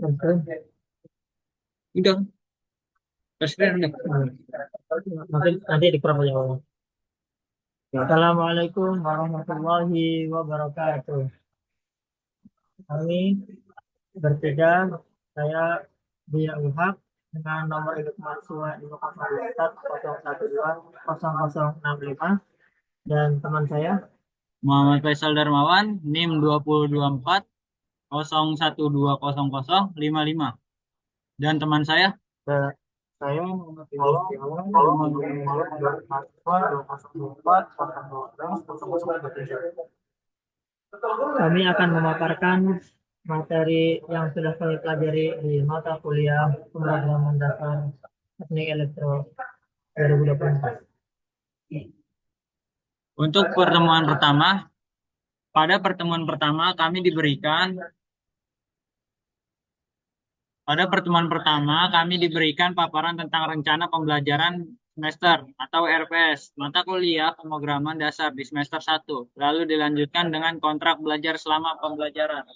Betul. Udah, presiden udah. Mungkin nanti di ya. Assalamualaikum warahmatullahi wabarakatuh. Kami bertiga, saya Dia Uhak dengan nomor induk mahasiswa 50401201065 dan teman saya Muhammad Faisal Darmawan, NIM 2024 01200055. Dan teman saya, eh, saya Muhammad Ilyas Setiawan dengan nomor induk mahasiswa 2024 Kami akan memaparkan materi yang sudah kami pelajari di mata kuliah pemrograman dasar teknik elektro 2024. untuk pertemuan pertama, pada pertemuan pertama kami diberikan Pada pertemuan pertama, kami diberikan paparan tentang rencana pembelajaran semester atau RPS, mata kuliah pemrograman dasar di semester 1, lalu dilanjutkan dengan kontrak belajar selama pembelajaran.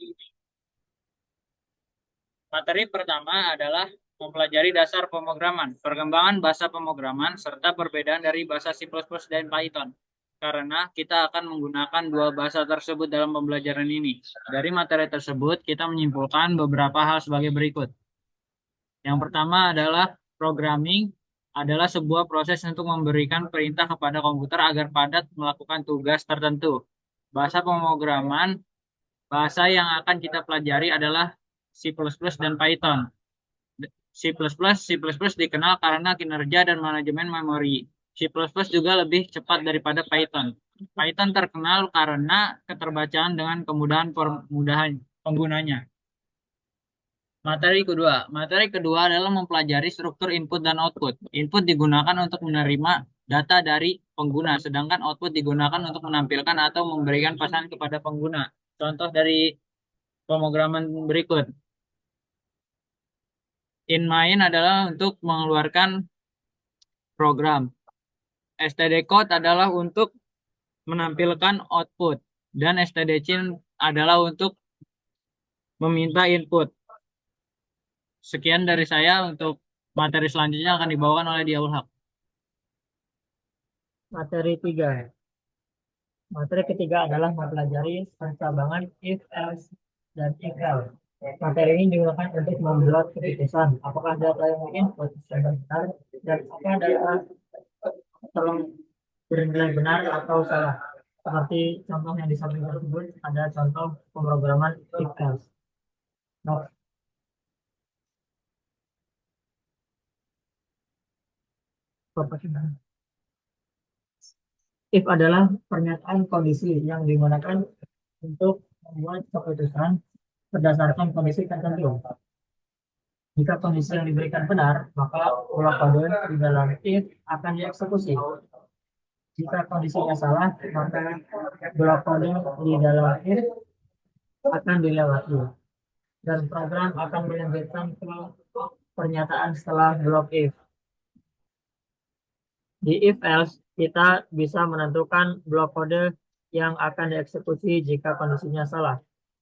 Materi pertama adalah mempelajari dasar pemrograman, perkembangan bahasa pemrograman, serta perbedaan dari bahasa C++ dan Python. Karena kita akan menggunakan dua bahasa tersebut dalam pembelajaran ini. Dari materi tersebut, kita menyimpulkan beberapa hal sebagai berikut. Yang pertama adalah programming adalah sebuah proses untuk memberikan perintah kepada komputer agar padat melakukan tugas tertentu. Bahasa pemrograman, bahasa yang akan kita pelajari adalah C++ dan Python. C++ dikenal karena kinerja dan manajemen memori. C++ juga lebih cepat daripada Python. Python terkenal karena keterbacaan dengan kemudahan permudahan penggunanya. Materi kedua adalah mempelajari struktur input dan output. Input digunakan untuk menerima data dari pengguna, sedangkan output digunakan untuk menampilkan atau memberikan pesan kepada pengguna. Contoh dari pemrograman berikut. In main adalah untuk mengeluarkan program. stdcode adalah untuk menampilkan output. Dan stdcin adalah untuk meminta input. Sekian dari saya, untuk materi selanjutnya akan dibawakan oleh Diaul Haq. Materi 3. Materi ketiga adalah mempelajari pencabangan if, else, dan if else. Materi ini digunakan untuk membuat keputusan apakah data yang mungkin keputusan benar dan apa data telah bernilai benar atau salah. Seperti contoh yang di samping tersebut ada contoh pemrograman if else. Nah, if adalah pernyataan kondisi yang digunakan untuk membuat keputusan berdasarkan kondisi tertentu. Jika kondisi yang diberikan benar, maka pola kode di dalam if akan dieksekusi. Jika kondisinya salah, maka blok kode di dalam if akan dilewati. Dan program akan melanjutkan ke pernyataan setelah blok if. Di if else, kita bisa menentukan blok kode yang akan dieksekusi jika kondisinya salah.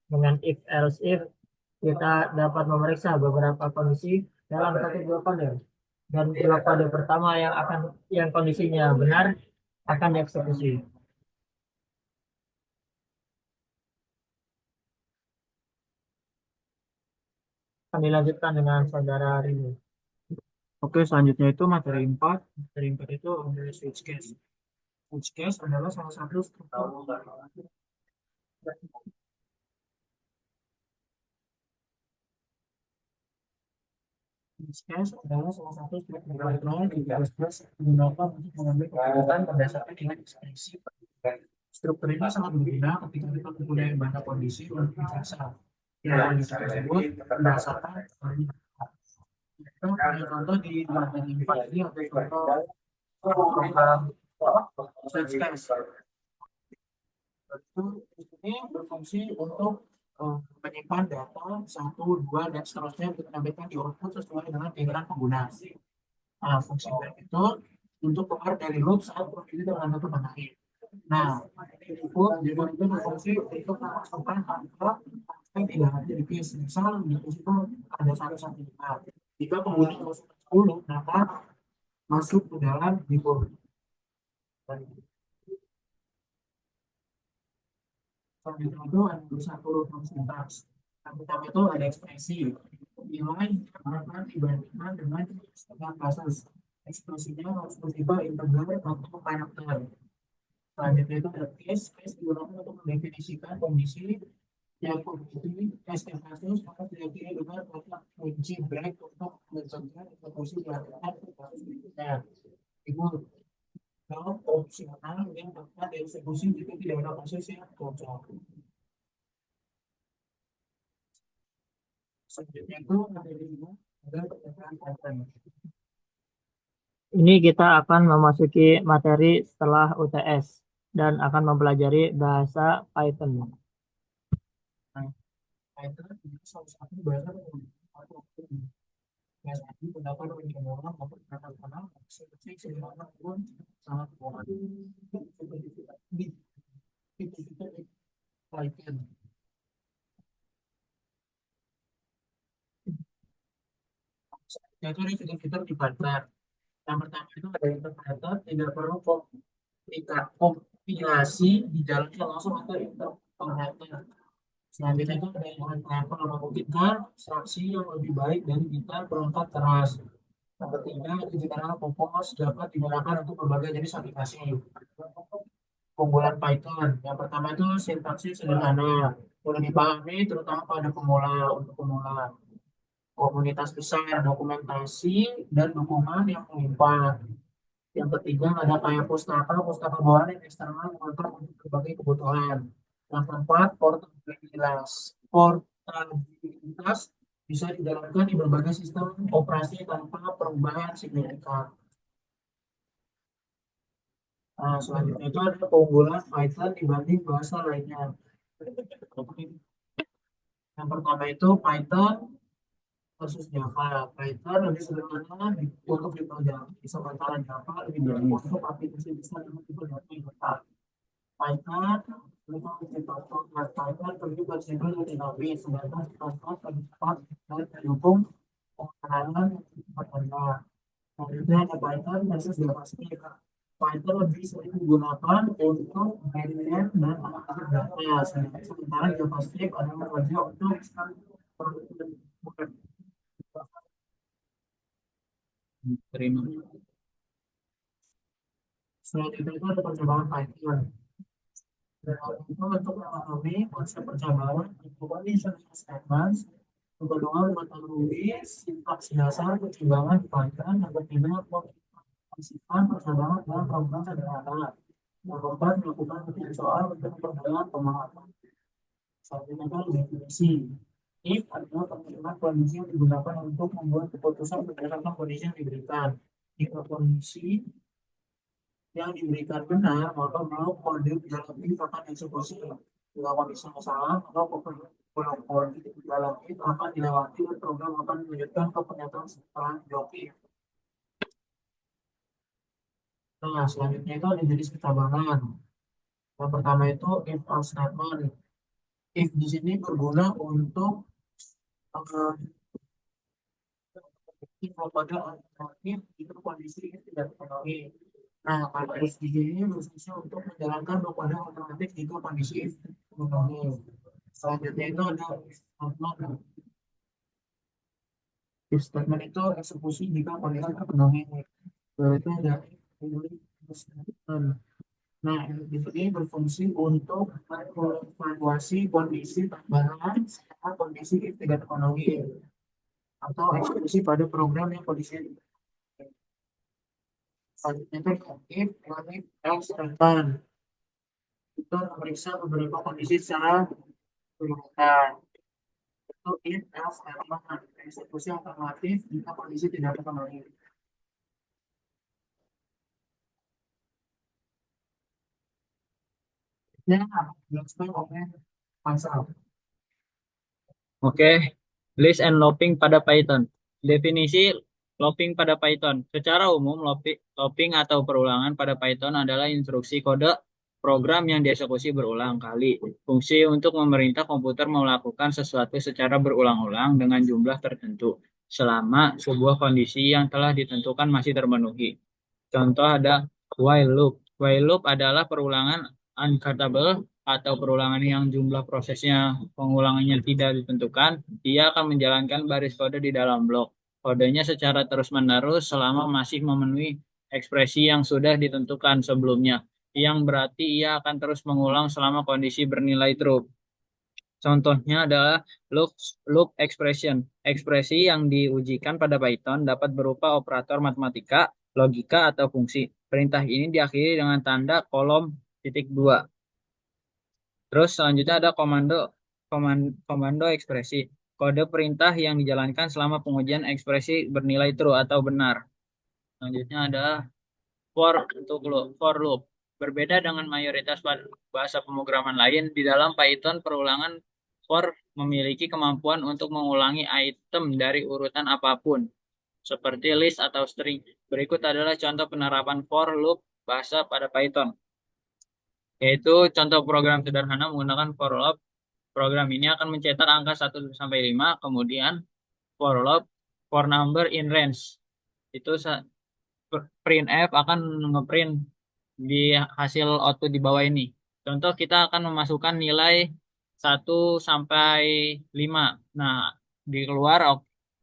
Dengan if else if, kita dapat memeriksa beberapa kondisi dalam satu blok kode. Dan blok kode pertama yang kondisinya benar akan dieksekusi. Akan dilanjutkan dengan saudara Rini. Oke, selanjutnya itu materi 4. Materi 4 itu adalah switch case. Switch case adalah salah satu struktur. Switch case adalah salah satu struktur kontrol di plus digunakan untuk mengambil keputusan berdasarkan nilai ekspresi. Struktur ini sangat berguna ketika kita mempunyai banyak kondisi untuk memeriksa kondisi tersebut berdasarkan kita punya contoh di materi 4 ini atau contoh program switch case. Itu ini berfungsi untuk menyimpan data 1, 2, dan seterusnya untuk menampilkan di output sesuai dengan keinginan pengguna. Nah, fungsi back itu untuk keluar dari loop saat proses itu menentukan mengakhir. Nah, itu juga itu berfungsi untuk memasukkan angka tidak ada di case. Misal di case itu ada satu sertifikat. Jika pengguna masuk 10, maka masuk ke dalam libur. Selanjutnya itu ada tulisan huruf sintaks. Yang pertama itu ada ekspresi. Nilai akan dibandingkan dengan setengah kasus. Ekspresinya harus bersifat integral atau karakter. Selanjutnya itu ada case. Case digunakan untuk mendefinisikan kondisi yang kondisi setiap kasus harus diyakini dengan kotak kunci break untuk mencegah eksekusi dilakukan ke kasus berikutnya. Ibu, kalau opsional yang dapat dieksekusi jika tidak ada kasus yang cocok. Selanjutnya itu ada lima, ada pertanyaan konten. Ini kita akan memasuki materi setelah UTS dan akan mempelajari bahasa Python. Nah, Python itu salah satu bahasa yang biasanya pendapat banyak orang maupun kadang-kadang seperti sederhana pun sangat kuat. Itu Python. Itu ada fitur-fitur di Python. Yang pertama itu ada interpreter, tidak perlu kompilasi dijalankan langsung atau interpreter. Selanjutnya itu ada yang level atau gitar, abstraksi yang lebih baik dari gitar perangkat keras. Yang ketiga, digital compose dapat digunakan untuk berbagai jenis aplikasi. Keunggulan Python. Yang pertama itu sintaksis sederhana, mudah dipahami terutama pada pemula untuk pemula. Komunitas besar, dokumentasi dan dukungan yang melimpah. Yang ketiga ada kayak pustaka bawaan yang eksternal yang lengkap untuk berbagai kebutuhan. Yang keempat, portabilitas bisa dijalankan di berbagai sistem operasi tanpa perubahan signifikan. Nah, selanjutnya itu ada keunggulan Python dibanding bahasa lainnya. Yang pertama itu Python versus Java. Python lebih sederhana untuk dipelajari, sementara Java lebih mudah untuk aplikasi besar yang dipelajari yang tetap. Python memang menciptakan Python lebih fleksibel dan dinamis, sedangkan Python lebih cepat dan mendukung pengenalan pertanda. Selanjutnya ada Python versus JavaScript. Python lebih sering digunakan untuk backend dan analisa data, sementara JavaScript adalah wajah untuk terima. Selanjutnya itu ada percobaan Python. Dan hal itu untuk memahami konsep percobaan, conditional statements, yang kedua mengetahui sintaks dasar percobaan di Python, yang ketiga mengaplikasikan percobaan dalam program sederhana, yang keempat melakukan pencarian soal untuk memperdalam pemahaman. Selanjutnya itu definisi. If adalah penerimaan kondisi yang digunakan untuk membuat keputusan berdasarkan kondisi yang diberikan. Jika kondisi yang diberikan benar, maka mau kode dalam if akan eksekusi. Jika kondisi salah, maka pulau kode dalam if akan dilewati dan program akan melanjutkan ke pernyataan setelah blok if. Nah, selanjutnya itu ada jenis kecabangan. Yang pertama itu if else statement. If di sini berguna untuk pada alternatif itu kondisi ini tidak terpenuhi. Nah, kalau di sini khususnya untuk menjalankan pada alternatif jika kondisi ini terpenuhi. Selanjutnya itu ada statement. If statement itu eksekusi jika kondisi terpenuhi. Berarti ada statement. Nah, di sini berfungsi untuk mengevaluasi kondisi tambahan setelah kondisi if tidak terpenuhi atau eksekusi pada program yang kondisi selanjutnya itu if, if, else, rentan. Itu memeriksa beberapa kondisi secara berurutan. Itu if, else, rentan. Eksekusi alternatif jika kondisi tidak terpenuhi. Ya, dilakukan oleh pasal. Oke, list and looping pada Python. Definisi looping pada Python. Secara umum, looping atau perulangan pada Python adalah instruksi kode program yang dieksekusi berulang kali. Fungsi untuk memerintah komputer melakukan sesuatu secara berulang-ulang dengan jumlah tertentu selama sebuah kondisi yang telah ditentukan masih terpenuhi. Contoh ada while loop. While loop adalah perulangan uncountable atau perulangan yang jumlah prosesnya pengulangannya tidak ditentukan. Dia akan menjalankan baris kode di dalam blok. Kodenya secara terus-menerus selama masih memenuhi ekspresi yang sudah ditentukan sebelumnya, yang berarti ia akan terus mengulang selama kondisi bernilai true. Contohnya adalah loop expression. Ekspresi yang diujikan pada Python dapat berupa operator matematika, logika, atau fungsi. Perintah ini diakhiri dengan tanda kolom titik 2. Terus selanjutnya ada komando ekspresi. Kode perintah yang dijalankan selama pengujian ekspresi bernilai true atau benar. Selanjutnya ada for loop. Berbeda dengan mayoritas bahasa pemrograman lain, di dalam Python perulangan for memiliki kemampuan untuk mengulangi item dari urutan apapun, seperti list atau string. Berikut adalah contoh penerapan for loop bahasa pada Python, yaitu contoh program sederhana menggunakan for loop. Program ini akan mencetak angka 1 sampai 5, kemudian for loop for number in range. Itu printf akan ngeprint di hasil output di bawah ini. Contoh kita akan memasukkan nilai 1 sampai 5. Nah, dikeluar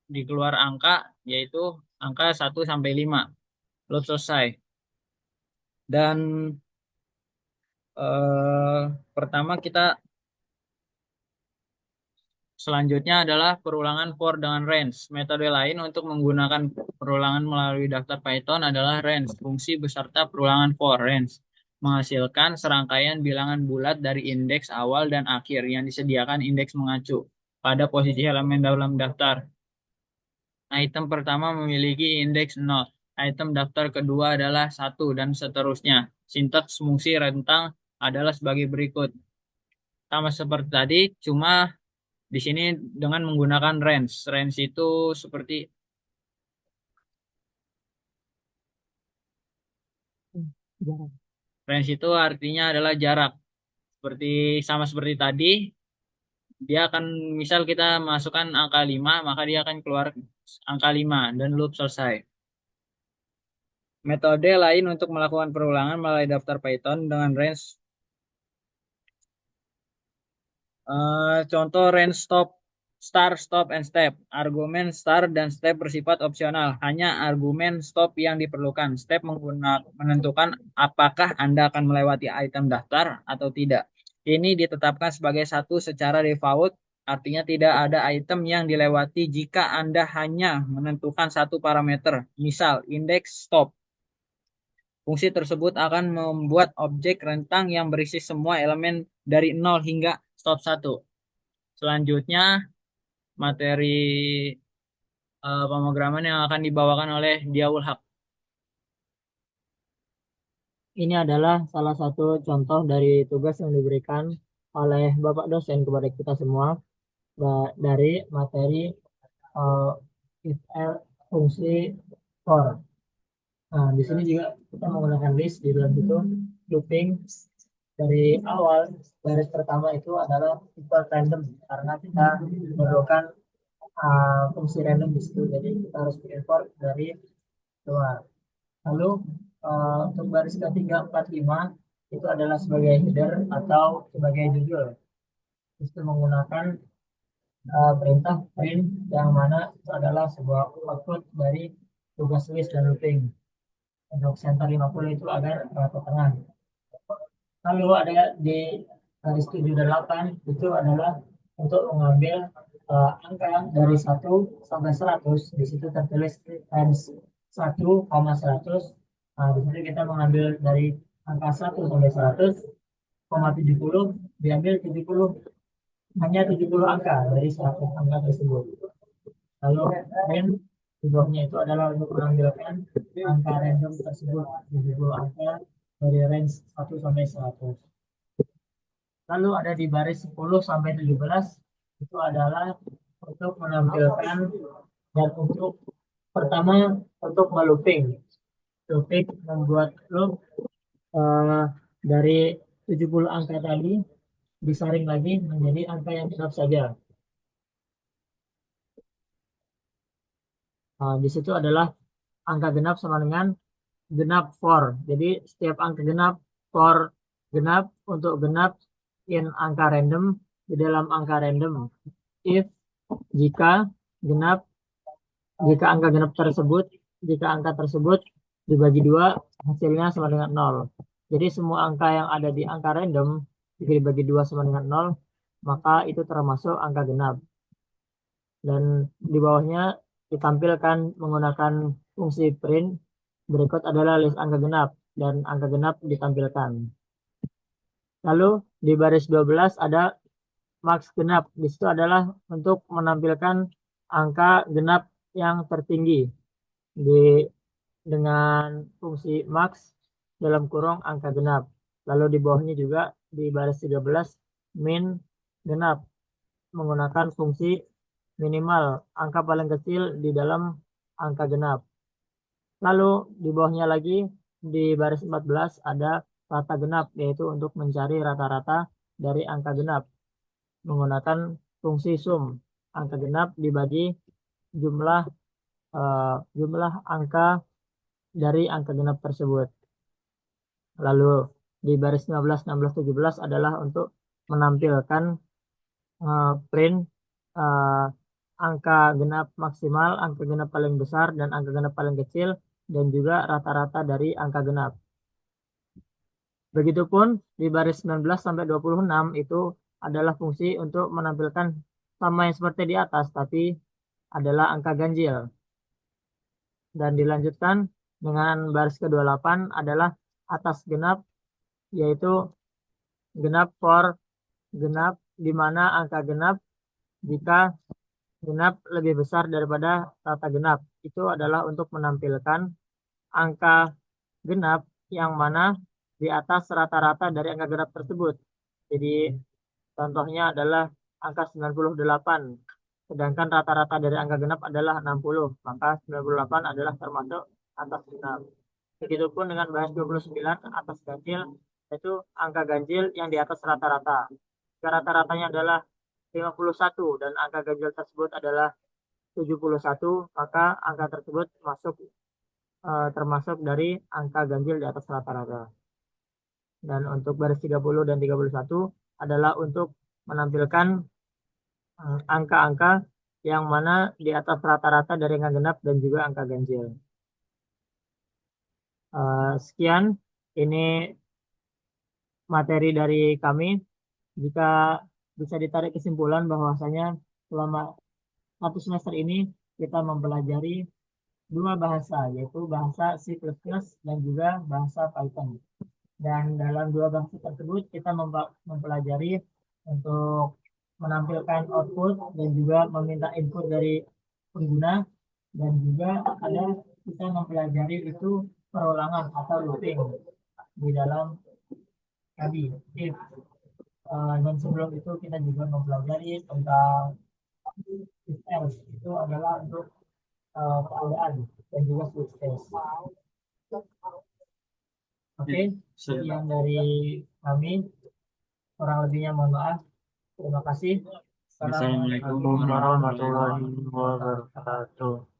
dikeluar angka yaitu angka 1 sampai 5. Loop selesai. Dan pertama kita selanjutnya adalah perulangan for dengan range. Metode lain untuk menggunakan perulangan melalui daftar Python adalah range. Fungsi beserta perulangan for range menghasilkan serangkaian bilangan bulat dari indeks awal dan akhir yang disediakan indeks mengacu pada posisi elemen dalam daftar. Item pertama memiliki indeks 0. Item daftar kedua adalah 1 dan seterusnya. Sintaks fungsi rentang adalah sebagai berikut. Sama seperti tadi, cuma di sini dengan menggunakan range. Range itu seperti range itu artinya adalah jarak. Sama seperti tadi, dia akan misal kita masukkan angka 5, maka dia akan keluar angka 5 dan loop selesai. Metode lain untuk melakukan perulangan melalui daftar Python dengan range contoh range start, stop, and step. Argumen start dan step bersifat opsional. Hanya argumen stop yang diperlukan. Step menentukan apakah Anda akan melewati item daftar atau tidak. Ini ditetapkan sebagai satu secara default, artinya tidak ada item yang dilewati jika Anda hanya menentukan satu parameter, misal indeks stop. Fungsi tersebut akan membuat objek rentang yang berisi semua elemen dari 0 hingga stop 1. Selanjutnya, materi pemrograman yang akan dibawakan oleh Diaul Haq. Ini adalah salah satu contoh dari tugas yang diberikan oleh Bapak dosen kepada kita semua dari materi if else fungsi for. Nah, di sini juga kita menggunakan list di dalam itu looping dari awal garis pertama itu adalah equal random karena kita memerlukan fungsi random di situ, jadi kita harus import dari luar. Lalu untuk baris ketiga, 4, 5 itu adalah sebagai header atau sebagai judul. Itu menggunakan perintah print yang mana itu adalah sebuah output dari tugas list dan looping. Untuk center 50 itu agar ke tengah. Lalu ada di garis 7 dan 8 itu adalah untuk mengambil angka dari 1 sampai 100. Di situ tertulis times 1, 100. Nah, di sini kita mengambil dari angka 1 sampai 100, 70 diambil 70, hanya 70 angka dari 100 angka tersebut. Lalu di bawahnya itu adalah untuk mengambilkan angka random tersebut, 70 angka dari range 1 sampai 100. Lalu ada di baris 10 sampai 17 itu adalah untuk menampilkan dan untuk pertama untuk melooping. Looping membuat loop dari 70 angka tadi disaring lagi menjadi angka yang genap saja. Nah, di situ adalah angka genap sama dengan genap for. Jadi setiap angka genap for genap untuk genap in angka random di dalam angka random. If jika genap jika angka genap tersebut jika angka tersebut dibagi dua hasilnya sama dengan 0. Jadi semua angka yang ada di angka random jika dibagi dua sama dengan 0 maka itu termasuk angka genap. Dan di bawahnya ditampilkan menggunakan fungsi print. Berikut adalah list angka genap dan angka genap ditampilkan. Lalu di baris 12 ada max genap. Di situ adalah untuk menampilkan angka genap yang tertinggi di dengan fungsi max dalam kurung angka genap. Lalu di bawahnya juga di baris 13 min genap menggunakan fungsi minimal angka paling kecil di dalam angka genap. Lalu di bawahnya lagi di baris 14 ada rata genap, yaitu untuk mencari rata-rata dari angka genap menggunakan fungsi sum. Angka genap dibagi jumlah jumlah angka dari angka genap tersebut. Lalu di baris 15, 16, 17 adalah untuk menampilkan print uh, angka genap maksimal, angka genap paling besar, dan angka genap paling kecil, dan juga rata-rata dari angka genap. Begitupun di baris 19 sampai 26 itu adalah fungsi untuk menampilkan sama yang seperti di atas, tapi adalah angka ganjil. Dan dilanjutkan dengan baris ke-28 adalah atas genap, yaitu genap for genap, di mana angka genap jika genap lebih besar daripada rata genap. Itu adalah untuk menampilkan angka genap yang mana di atas rata-rata dari angka genap tersebut. Jadi contohnya adalah angka 98, sedangkan rata-rata dari angka genap adalah 60, maka 98 adalah termasuk atas genap. Begitupun dengan baris 29 atas ganjil, yaitu angka ganjil yang di atas rata-rata. Jika rata-ratanya adalah 51 dan angka ganjil tersebut adalah 71, maka angka tersebut termasuk dari angka ganjil di atas rata-rata. Dan untuk baris 30 dan 31 adalah untuk menampilkan angka-angka yang mana di atas rata-rata dari angka genap dan juga angka ganjil. Sekian, ini materi dari kami. Jika bisa ditarik kesimpulan bahwasanya selama satu semester ini kita mempelajari dua bahasa, yaitu bahasa C++ dan juga bahasa Python. Dan dalam dua bahasa tersebut kita mempelajari untuk menampilkan output dan juga meminta input dari pengguna, dan juga ada kita mempelajari itu perulangan atau looping di dalam tadi if. Dan sebelum itu kita juga mempelajari tentang if else, itu adalah untuk keadaan dan juga switch case. Oke, sekian dari kami. Kurang lebihnya mohon maaf. Terima kasih. Assalamualaikum Assalamualaikum warahmatullahi wabarakatuh.